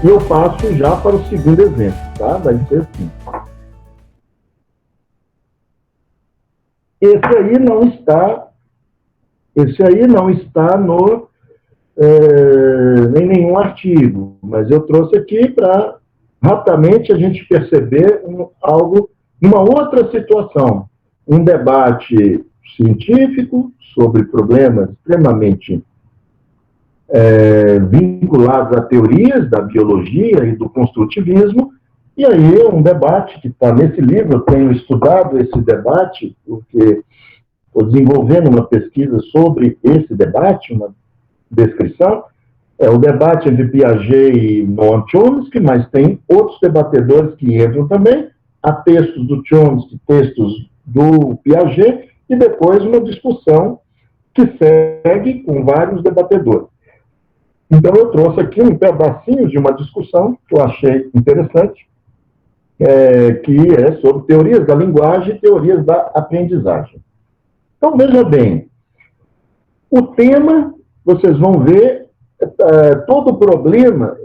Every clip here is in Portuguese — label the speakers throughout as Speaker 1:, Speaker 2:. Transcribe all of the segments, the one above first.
Speaker 1: E eu passo já para o segundo exemplo, tá? Vai ser assim. Esse aí não está em nenhum artigo, mas eu trouxe aqui para rapidamente a gente perceber algo numa outra situação. Um debate científico sobre problemas extremamente vinculados a teorias da biologia e do construtivismo, e aí é um debate que está nesse livro. Eu tenho estudado esse debate, porque estou desenvolvendo uma pesquisa sobre esse debate, uma descrição. É o debate entre Piaget e Noam Chomsky, mas tem outros debatedores que entram também. Há textos do Chomsky, textos do Piaget, e depois uma discussão que segue com vários debatedores. Então, eu trouxe aqui um pedacinho de uma discussão que eu achei interessante, que é sobre teorias da linguagem e teorias da aprendizagem. Então, veja bem, o tema, vocês vão ver, todo o problema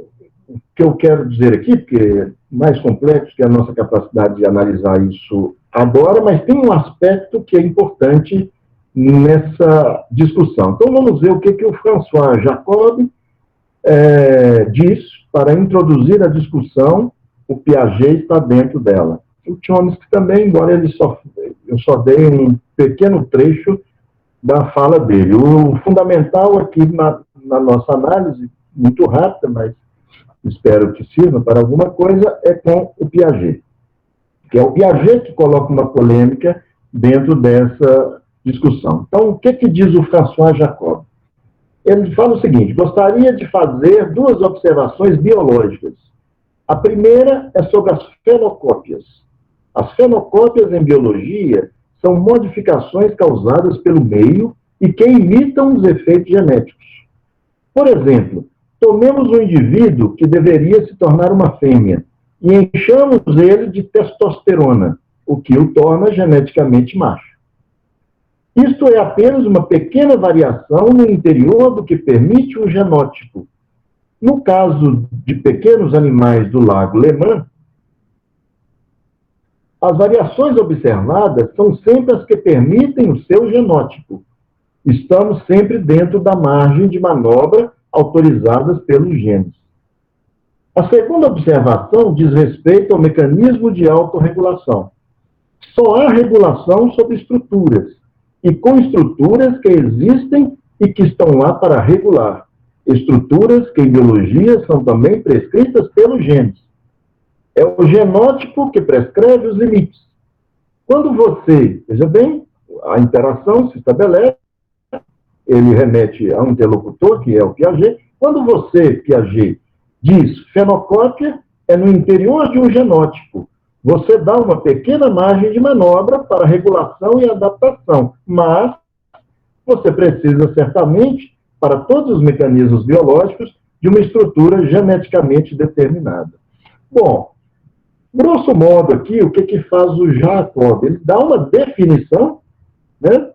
Speaker 1: que eu quero dizer aqui, porque é mais complexo que a nossa capacidade de analisar isso agora, mas tem um aspecto que é importante nessa discussão. Então, vamos ver o que o François Jacob diz para introduzir a discussão. O Piaget está dentro dela. O Chomsky também, embora eu só dei um pequeno trecho da fala dele. O fundamental aqui na nossa análise, muito rápida, mas espero que sirva para alguma coisa, é com o Piaget. Que é o Piaget que coloca uma polêmica dentro dessa discussão. Então, o que diz o François Jacob? Ele fala o seguinte: gostaria de fazer duas observações biológicas. A primeira é sobre as fenocópias. As fenocópias em biologia são modificações causadas pelo meio e que imitam os efeitos genéticos. Por exemplo, tomemos um indivíduo que deveria se tornar uma fêmea e enchamos ele de testosterona, o que o torna geneticamente macho. Isto é apenas uma pequena variação no interior do que permite um genótipo. No caso de pequenos animais do lago Lemán, as variações observadas são sempre as que permitem o seu genótipo. Estamos sempre dentro da margem de manobra autorizadas pelos genes. A segunda observação diz respeito ao mecanismo de autorregulação. Só há regulação sobre estruturas, e com estruturas que existem e que estão lá para regular. Estruturas que em biologia são também prescritas pelos genes. É o genótipo que prescreve os limites. Quando você, veja bem, a interação se estabelece, ele remete a um interlocutor, que é o Piaget. Quando você, Piaget, diz fenocópia, é no interior de um genótipo. Você dá uma pequena margem de manobra para regulação e adaptação, mas você precisa certamente, para todos os mecanismos biológicos, de uma estrutura geneticamente determinada. Bom, grosso modo aqui, o que faz o Jacob? Ele dá uma definição, né,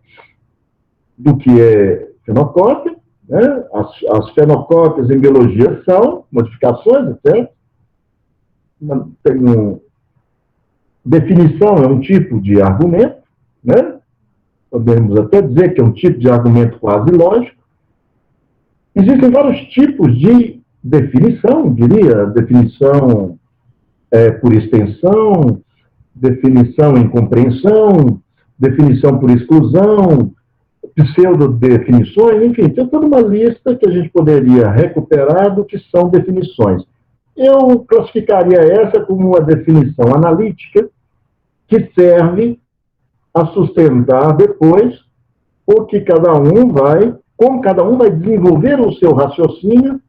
Speaker 1: do que é fenocópia, né? As fenocópias em biologia são modificações, certo? Tem definição, é um tipo de argumento, né? Podemos até dizer que é um tipo de argumento quase lógico. Existem vários tipos de definição, diria, definição por extensão, definição em compreensão, definição por exclusão, pseudodefinições, enfim, tem toda uma lista que a gente poderia recuperar do que são definições. Eu classificaria essa como uma definição analítica que serve a sustentar depois o que como cada um vai desenvolver o seu raciocínio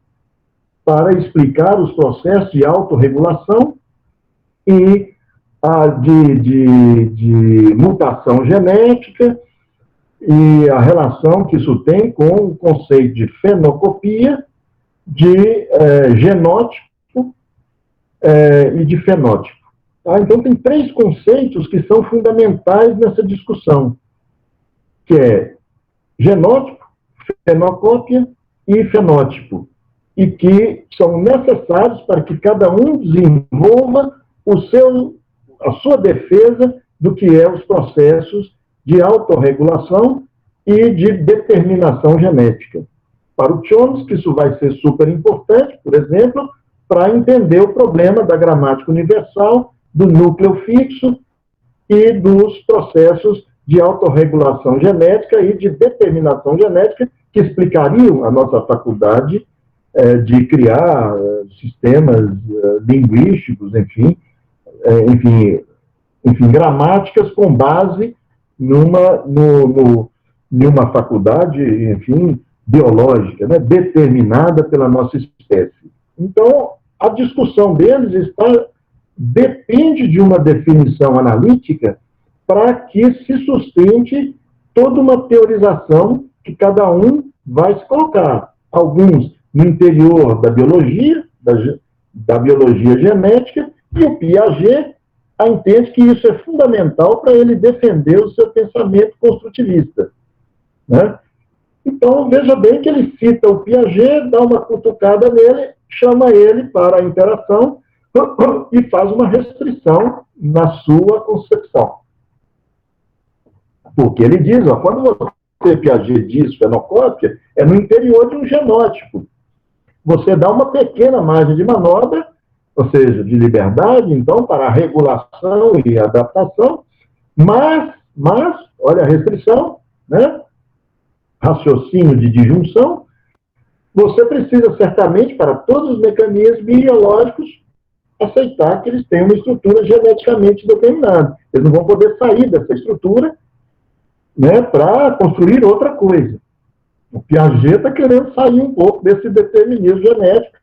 Speaker 1: para explicar os processos de autorregulação e de mutação genética e a relação que isso tem com o conceito de fenocopia, de genótipo e de fenótipo. Tá? Então, tem três conceitos que são fundamentais nessa discussão, que é genótipo, fenocópia e fenótipo. e que são necessários para que cada um desenvolva a sua defesa do que é os processos de autorregulação e de determinação genética. Para o Chomsky, isso vai ser super importante, por exemplo, para entender o problema da gramática universal, do núcleo fixo e dos processos de autorregulação genética e de determinação genética que explicariam a nossa faculdade de criar sistemas linguísticos, enfim, gramáticas com base numa faculdade, enfim, biológica, né, determinada pela nossa espécie. Então, a discussão deles depende de uma definição analítica para que se sustente toda uma teorização que cada um vai se colocar. Alguns no interior da biologia, da biologia genética, e o Piaget entende que isso é fundamental para ele defender o seu pensamento construtivista, né? Então, veja bem que ele cita o Piaget, dá uma cutucada nele, chama ele para a interação e faz uma restrição na sua concepção. Porque ele diz, ó, quando você, Piaget, diz fenocópia, é no interior de um genótipo. Você dá uma pequena margem de manobra, ou seja, de liberdade, então, para a regulação e adaptação, mas olha a restrição, né? Raciocínio de disjunção, você precisa certamente, para todos os mecanismos biológicos, aceitar que eles têm uma estrutura geneticamente determinada. Eles não vão poder sair dessa estrutura, né, para construir outra coisa. O Piaget está querendo sair um pouco desse determinismo genético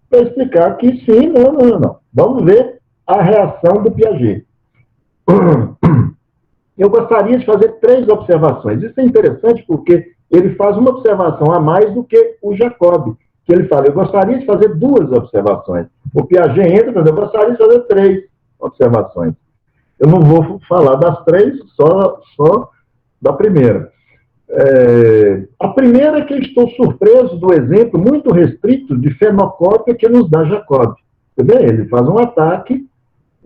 Speaker 1: para explicar que sim, não. Vamos ver a reação do Piaget. Eu gostaria de fazer 3 observações. Isso é interessante porque ele faz uma observação a mais do que o Jacob, que ele fala, eu gostaria de fazer 2 observações. O Piaget entra, mas eu gostaria de fazer 3 observações. Eu não vou falar das 3, só da primeira. A primeira é que eu estou surpreso do exemplo muito restrito de fenocópia que nos dá Jacob. Ele faz um ataque,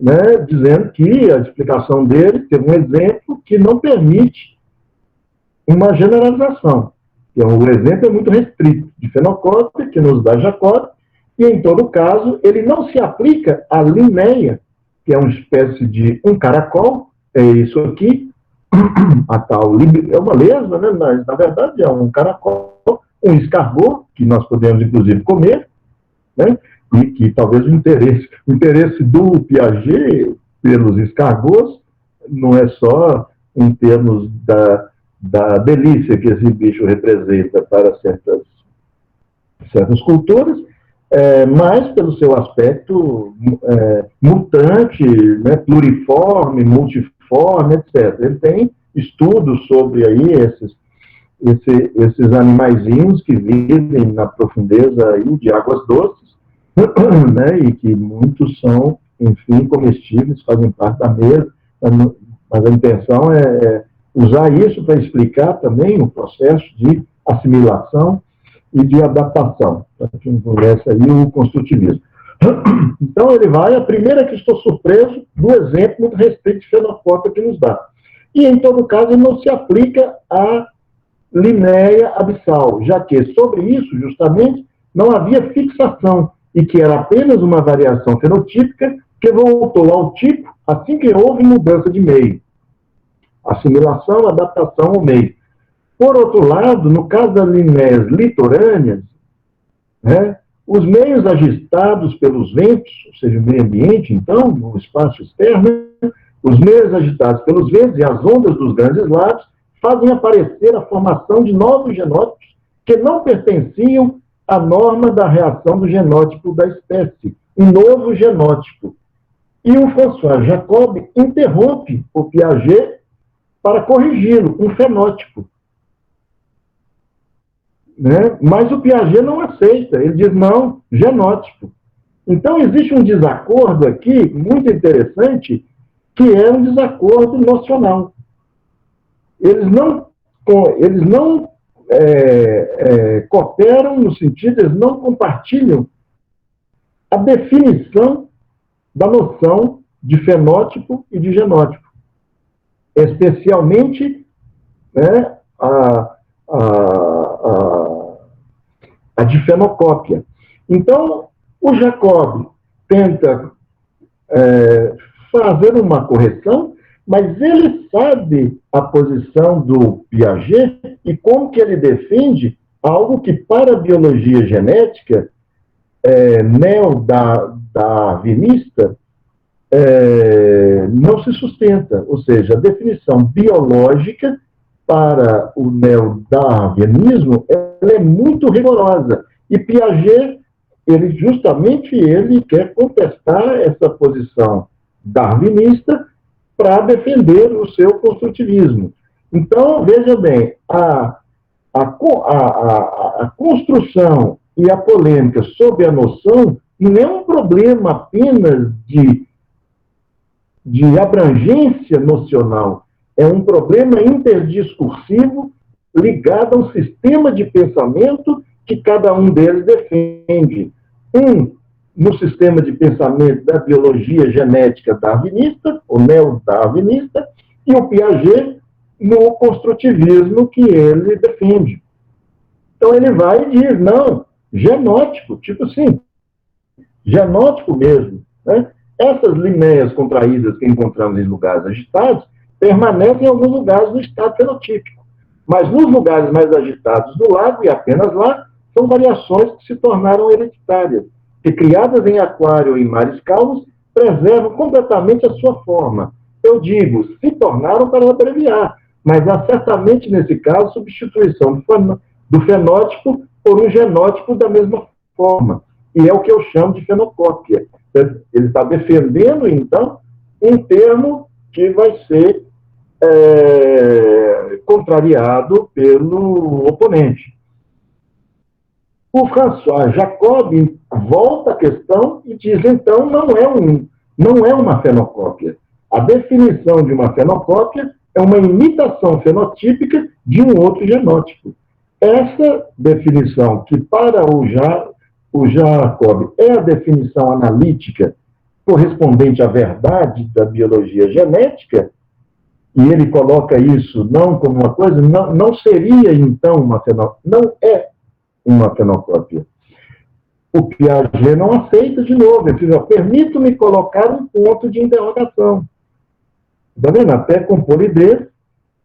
Speaker 1: né, dizendo que a explicação dele tem um exemplo que não permite uma generalização. O exemplo é muito restrito de fenocópia, que nos dá Jacob, e, em todo caso, ele não se aplica à Linnéia, que é uma espécie de um caracol, é isso aqui, a tal, é uma lesma, né, mas, na verdade, é um caracol, um escargot, que nós podemos, inclusive, comer, né, e que talvez o interesse do Piaget pelos escargots não é só em termos da delícia que esse bicho representa para certas culturas, mas pelo seu aspecto mutante, né, pluriforme, multiforme, etc. Ele tem estudos sobre aí esses animaizinhos que vivem na profundeza aí de águas doces, né, e que muitos são, enfim, comestíveis, fazem parte da mesa, mas a intenção é usar isso para explicar também o processo de assimilação e de adaptação, para quem conhece aí o construtivismo. Então, ele vai, a primeira é que estou surpreso do exemplo muito restrito de fenocópia que nos dá. E, em todo caso, ele não se aplica à Linnéia abissal, já que, sobre isso, justamente, não havia fixação, e que era apenas uma variação fenotípica que voltou ao tipo assim que houve mudança de meio. Assimilação, adaptação ao meio. Por outro lado, no caso das Linnéias litorâneas, né, os meios agitados pelos ventos, ou seja, o meio ambiente, então, no espaço externo, os meios agitados pelos ventos e as ondas dos grandes lagos fazem aparecer a formação de novos genótipos que não pertenciam à norma da reação do genótipo da espécie, um novo genótipo. E o François Jacob interrompe o Piaget para corrigi-lo, um fenótipo. Né? Mas o Piaget não aceita, ele diz, não, genótipo. Então, existe um desacordo aqui, muito interessante, que é um desacordo nocional. Eles não cooperam no sentido, eles não compartilham a definição da noção de fenótipo e de genótipo, especialmente, né, a de fenocópia. Então, o Jacob tenta fazer uma correção, mas ele sabe a posição do Piaget e como que ele defende algo que, para a biologia genética neo-darwinista, não se sustenta. Ou seja, a definição biológica para o neo-darwinismo ela é muito rigorosa. E Piaget, ele quer contestar essa posição darwinista para defender o seu construtivismo. Então, veja bem, a construção e a polêmica sobre a noção não é um problema apenas de abrangência nocional, é um problema interdiscursivo ligado a um sistema de pensamento que cada um deles defende. No sistema de pensamento da biologia genética darwinista, ou neo-darwinista, e o Piaget no construtivismo que ele defende. Então ele vai e diz, não, genótipo, tipo assim, genótipo mesmo, né? Essas linéias contraídas que encontramos em lugares agitados permanecem em alguns lugares no estado fenotípico. Mas nos lugares mais agitados do lago, e apenas lá, são variações que se tornaram hereditárias, que criadas em aquário ou em mares calmos, preservam completamente a sua forma. Eu digo, se tornaram para abreviar, mas há certamente, nesse caso, substituição do fenótipo por um genótipo da mesma forma. E é o que eu chamo de fenocópia. Ele está defendendo, então, um termo que vai ser contrariado pelo oponente. O François Jacob volta à questão e diz, então, não é uma fenocópia. A definição de uma fenocópia é uma imitação fenotípica de um outro genótipo. Essa definição, que para o Jacob é a definição analítica correspondente à verdade da biologia genética, e ele coloca isso não como uma coisa, não seria, então, uma fenocópia. Não é uma fenocópia. O Piaget não aceita de novo. Ele diz, permito-me colocar um ponto de interrogação. Está vendo? Até com polidez,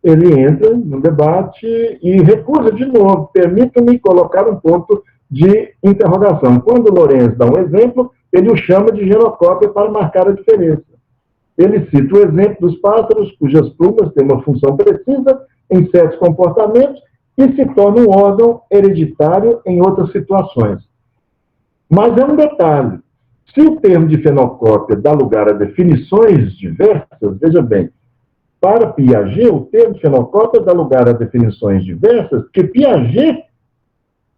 Speaker 1: ele entra no debate e recusa de novo. Permito-me colocar um ponto de interrogação. Quando Lorenz dá um exemplo, ele o chama de genocópia para marcar a diferença. Ele cita o exemplo dos pássaros, cujas plumas têm uma função precisa em certos comportamentos e se torna um órgão hereditário em outras situações. Mas é um detalhe. Se o termo de fenocópia dá lugar a definições diversas, veja bem, para Piaget, o termo de fenocópia dá lugar a definições diversas, porque Piaget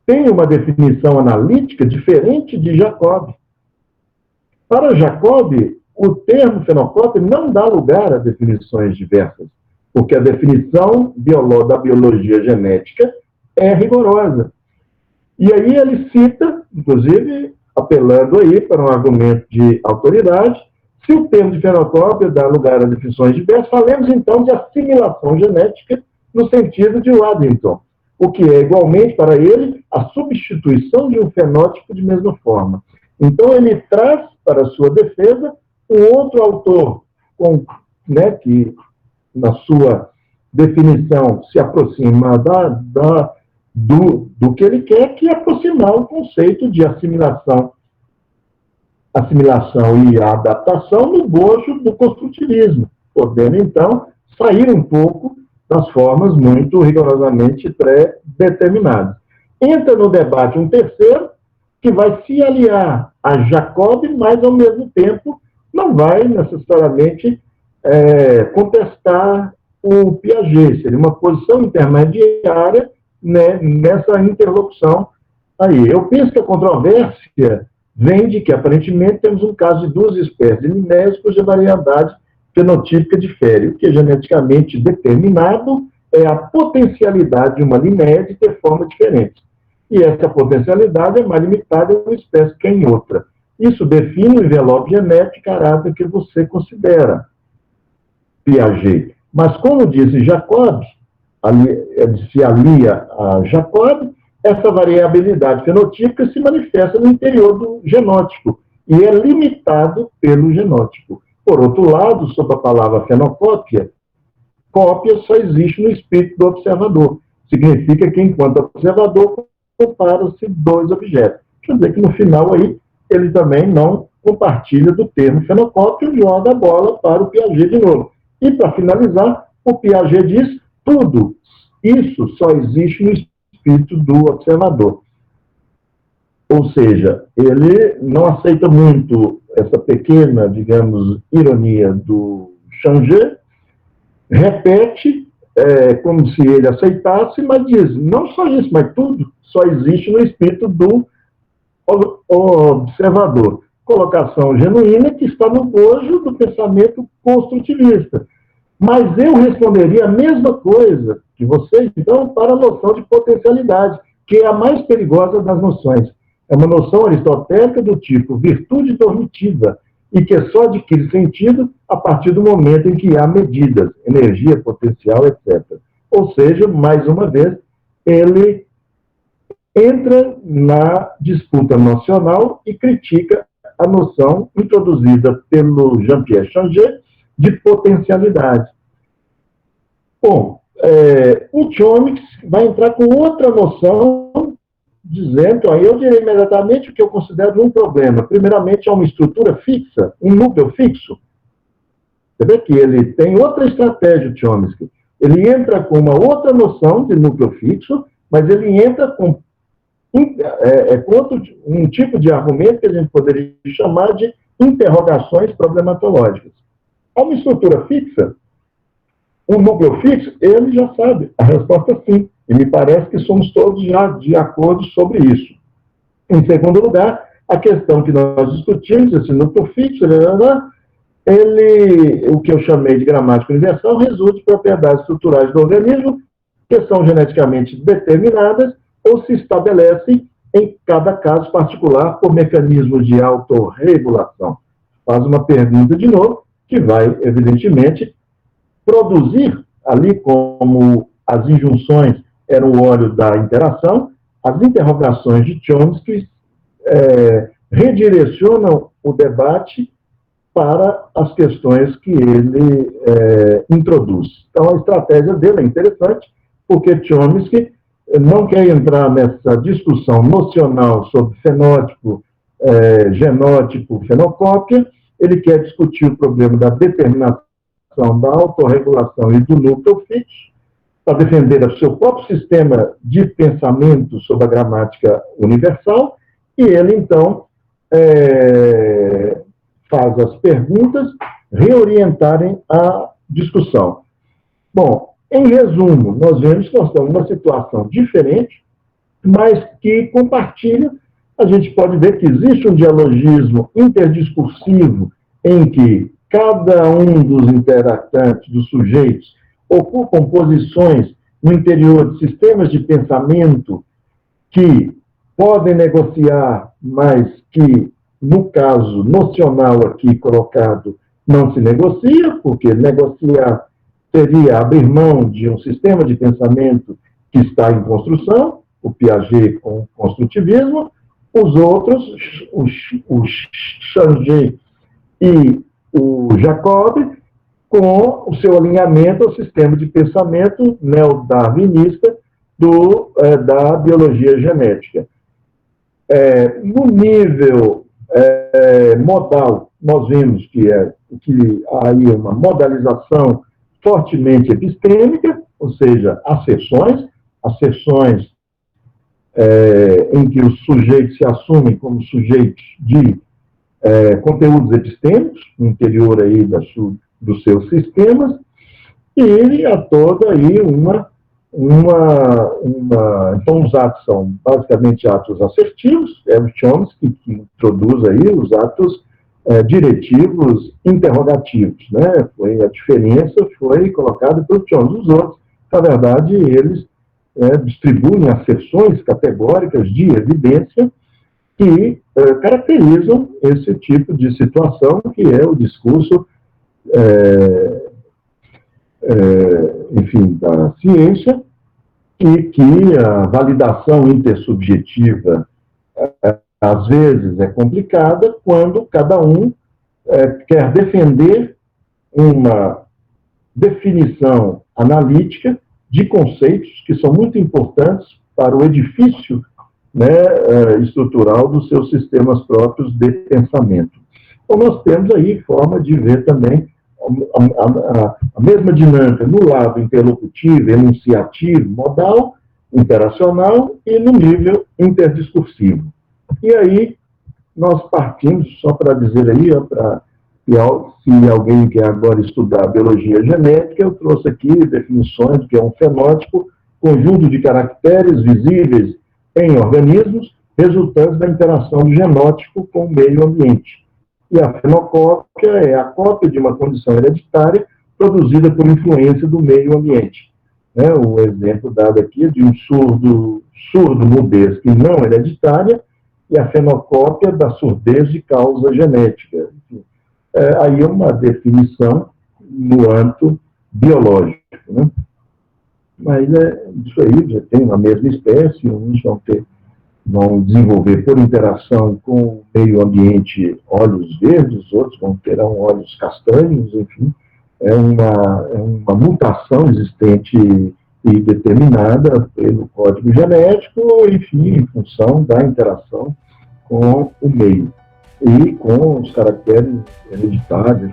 Speaker 1: tem uma definição analítica diferente de Jacob. Para Jacob, o termo fenocópia não dá lugar a definições diversas, porque a definição da biologia genética é rigorosa. E aí ele cita, inclusive, apelando aí para um argumento de autoridade, se o termo de fenocópia dá lugar a definições diversas, falemos então de assimilação genética no sentido de Waddington, o que é igualmente para ele a substituição de um fenótipo de mesma forma. Então ele traz para a sua defesa um outro autor, que na sua definição se aproxima do que ele quer, que é aproximar o conceito de assimilação e adaptação no bojo do construtivismo, podendo, então, sair um pouco das formas muito rigorosamente pré-determinadas. Entra no debate um terceiro, que vai se aliar a Jacob, mas, ao mesmo tempo, não vai necessariamente contestar o Piaget. Seria uma posição intermediária, né, nessa interlocução aí. Eu penso que a controvérsia vem de que, aparentemente, temos um caso de duas espécies de linéias cuja variedade fenotípica difere, o que é geneticamente determinado é a potencialidade de uma linéa de ter forma diferente. E essa potencialidade é mais limitada em uma espécie que em outra. Isso define o envelope genético de caráter que você considera Piaget. Mas, como disse Jacob, se alia a Jacob, essa variabilidade fenotípica se manifesta no interior do genótipo e é limitado pelo genótipo. Por outro lado, sob a palavra fenocópia, cópia só existe no espírito do observador. Significa que, enquanto observador, comparam-se dois objetos. Quer dizer que, no final, aí, ele também não compartilha do termo fenocópia e joga a bola para o Piaget de novo. E, para finalizar, o Piaget diz tudo isso só existe no espírito do observador. Ou seja, ele não aceita muito essa pequena, digamos, ironia do Changé, repete como se ele aceitasse, mas diz, não só isso, mas tudo só existe no espírito do observador. Colocação genuína que está no bojo do pensamento construtivista. Mas eu responderia a mesma coisa que vocês dão para a noção de potencialidade, que é a mais perigosa das noções. É uma noção aristotélica do tipo virtude normativa, e que só adquire sentido a partir do momento em que há medidas, energia, potencial, etc. Ou seja, mais uma vez, ele entra na disputa nocional e critica a noção introduzida pelo Jean-Pierre Changé de potencialidade. Bom, o Chomsky vai entrar com outra noção, dizendo, aí eu direi imediatamente o que eu considero um problema. Primeiramente, é uma estrutura fixa, um núcleo fixo. Você vê que ele tem outra estratégia, o Chomsky. Ele entra com uma outra noção de núcleo fixo, mas ele entra com um tipo de argumento que a gente poderia chamar de interrogações problematológicas. Há uma estrutura fixa, um núcleo fixo, ele já sabe a resposta sim. E me parece que somos todos já de acordo sobre isso. Em segundo lugar, a questão que nós discutimos, esse núcleo fixo, o que eu chamei de gramática universal, resulta de propriedades estruturais do organismo que são geneticamente determinadas ou se estabelecem em cada caso particular por mecanismos de autorregulação. Faz uma pergunta de novo, que vai, evidentemente, produzir ali, como as injunções eram o óleo da interação, as interrogações de Chomsky redirecionam o debate para as questões que ele introduz. Então, a estratégia dele é interessante, porque Chomsky não quer entrar nessa discussão nocional sobre fenótipo, genótipo, fenocópia, ele quer discutir o problema da determinação, da autorregulação e do núcleo fixo, para defender o seu próprio sistema de pensamento sobre a gramática universal, e ele, então, faz as perguntas reorientarem a discussão. Bom, em resumo, nós vemos que nós estamos numa situação diferente, mas que compartilha. A gente pode ver que existe um dialogismo interdiscursivo em que cada um dos interactantes, dos sujeitos, ocupam posições no interior de sistemas de pensamento que podem negociar, mas que, no caso nocional aqui colocado, não se negocia, porque negociar seria abrir mão de um sistema de pensamento que está em construção, o Piaget com o construtivismo, os outros, o Changé e o Jacob, com o seu alinhamento ao sistema de pensamento neodarwinista da biologia genética. No nível modal, nós vimos que há aí uma modalização fortemente epistêmica, ou seja, asserções em que os sujeitos se assumem como sujeitos de conteúdos epistêmicos, no interior aí dos seus sistemas, e há toda aí então os atos são basicamente atos assertivos, é o Chomsky que introduz aí os atos diretivos interrogativos, né? A diferença foi colocada pelo Chomsky. Os outros na verdade, eles distribuem asserções categóricas de evidência que caracterizam esse tipo de situação, que é o discurso, enfim, da ciência, e que a validação intersubjetiva às vezes é complicada quando cada um quer defender uma definição analítica de conceitos que são muito importantes para o edifício, né, estrutural dos seus sistemas próprios de pensamento. Então, nós temos aí forma de ver também a mesma dinâmica no lado interlocutivo, enunciativo, modal, interacional e no nível interdiscursivo. E aí, nós partimos, só para dizer aí, se alguém quer agora estudar biologia genética, eu trouxe aqui definições do que é um fenótipo, conjunto de caracteres visíveis em organismos, resultantes da interação do genótipo com o meio ambiente. E a fenocópia é a cópia de uma condição hereditária produzida por influência do meio ambiente. O exemplo dado aqui é de um surdo-mudez que não é hereditária, e a fenocópia da surdez de causa genética. Aí é uma definição no âmbito biológico. Né? Mas isso aí já tem uma mesma espécie, uns vão desenvolver por interação com o meio ambiente olhos verdes, outros terão olhos castanhos, enfim. É uma mutação existente e determinada pelo código genético, enfim, em função da interação com o meio e com os caracteres hereditários.